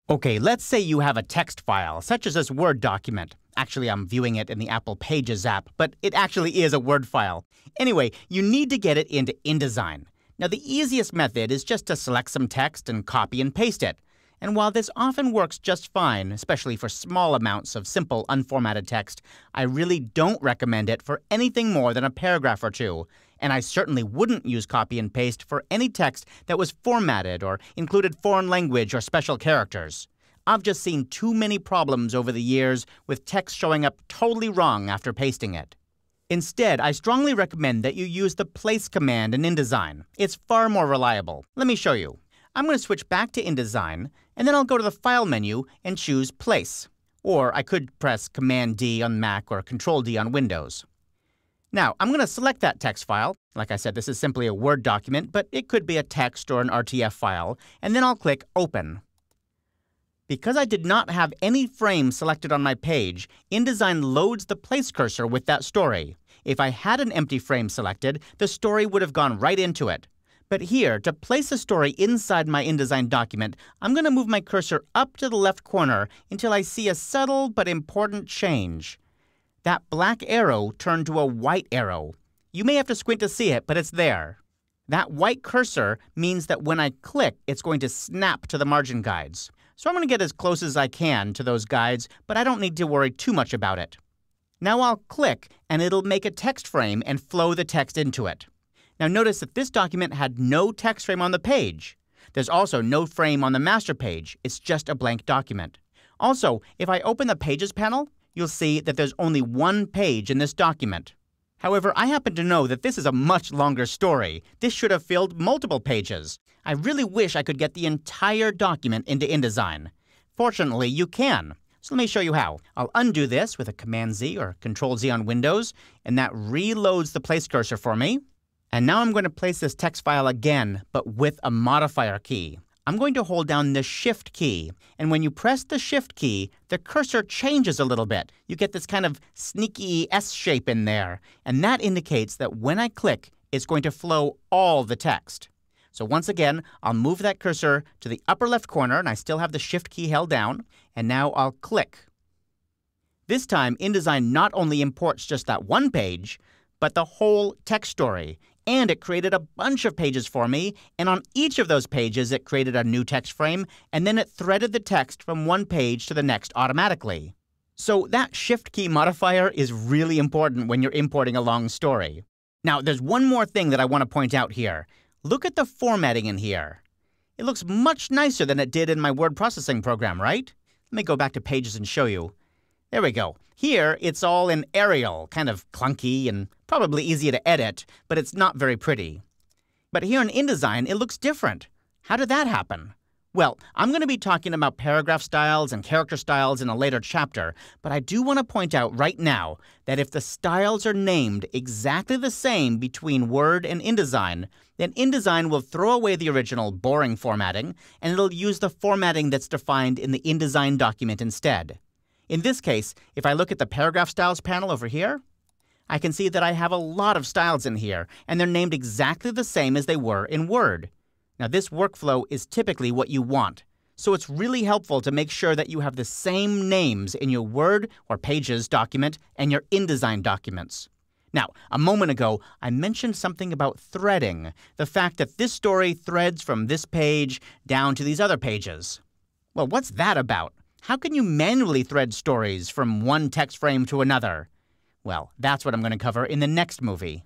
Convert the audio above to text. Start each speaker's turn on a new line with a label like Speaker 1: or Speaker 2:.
Speaker 1: Okay, let's say you have a text file, such as this Word document. Actually, I'm viewing it in the Apple Pages app, but it actually is a Word file. Anyway, you need to get it into InDesign. Now, the easiest method is just to select some text and copy and paste it. And while this often works just fine, especially for small amounts of simple, unformatted text, I really don't recommend it for anything more than a paragraph or two. And I certainly wouldn't use copy and paste for any text that was formatted or included foreign language or special characters. I've just seen too many problems over the years with text showing up totally wrong after pasting it. Instead, I strongly recommend that you use the place command in InDesign. It's far more reliable. Let me show you. I'm going to switch back to InDesign, and then I'll go to the File menu and choose Place. Or I could press Command-D on Mac or Control-D on Windows. Now, I'm going to select that text file. Like I said, this is simply a Word document, but it could be a text or an RTF file, and then I'll click Open. Because I did not have any frame selected on my page, InDesign loads the place cursor with that story. If I had an empty frame selected, the story would have gone right into it. But here, to place a story inside my InDesign document, I'm going to move my cursor up to the left corner until I see a subtle but important change. That black arrow turned to a white arrow. You may have to squint to see it, but it's there. That white cursor means that when I click, it's going to snap to the margin guides. So I'm going to get as close as I can to those guides, but I don't need to worry too much about it. Now I'll click, and it'll make a text frame and flow the text into it. Now notice that this document had no text frame on the page. There's also no frame on the master page. It's just a blank document. Also, if I open the Pages panel, you'll see that there's only one page in this document. However, I happen to know that this is a much longer story. This should have filled multiple pages. I really wish I could get the entire document into InDesign. Fortunately, you can. So let me show you how. I'll undo this with a Command-Z or Control-Z on Windows, and that reloads the place cursor for me. And now I'm going to place this text file again, but with a modifier key. I'm going to hold down the Shift key, and when you press the Shift key, the cursor changes a little bit. You get this kind of sneaky S shape in there, and that indicates that when I click, it's going to flow all the text. So once again, I'll move that cursor to the upper left corner, and I still have the Shift key held down, and now I'll click. This time, InDesign not only imports just that one page, but the whole text story. And it created a bunch of pages for me, and on each of those pages it created a new text frame, and then it threaded the text from one page to the next automatically. So that Shift key modifier is really important when you're importing a long story. Now, there's one more thing that I want to point out here. Look at the formatting in here. It looks much nicer than it did in my word processing program, right? Let me go back to Pages and show you. There we go. Here, it's all in Arial, kind of clunky and probably easy to edit, but it's not very pretty. But here in InDesign, it looks different. How did that happen? Well, I'm going to be talking about paragraph styles and character styles in a later chapter, but I do want to point out right now that if the styles are named exactly the same between Word and InDesign, then InDesign will throw away the original boring formatting, and it'll use the formatting that's defined in the InDesign document instead. In this case, if I look at the Paragraph Styles panel over here, I can see that I have a lot of styles in here, and they're named exactly the same as they were in Word. Now, this workflow is typically what you want, so it's really helpful to make sure that you have the same names in your Word or Pages document and your InDesign documents. Now, a moment ago, I mentioned something about threading, the fact that this story threads from this page down to these other pages. Well, what's that about? How can you manually thread stories from one text frame to another? Well, that's what I'm going to cover in the next movie.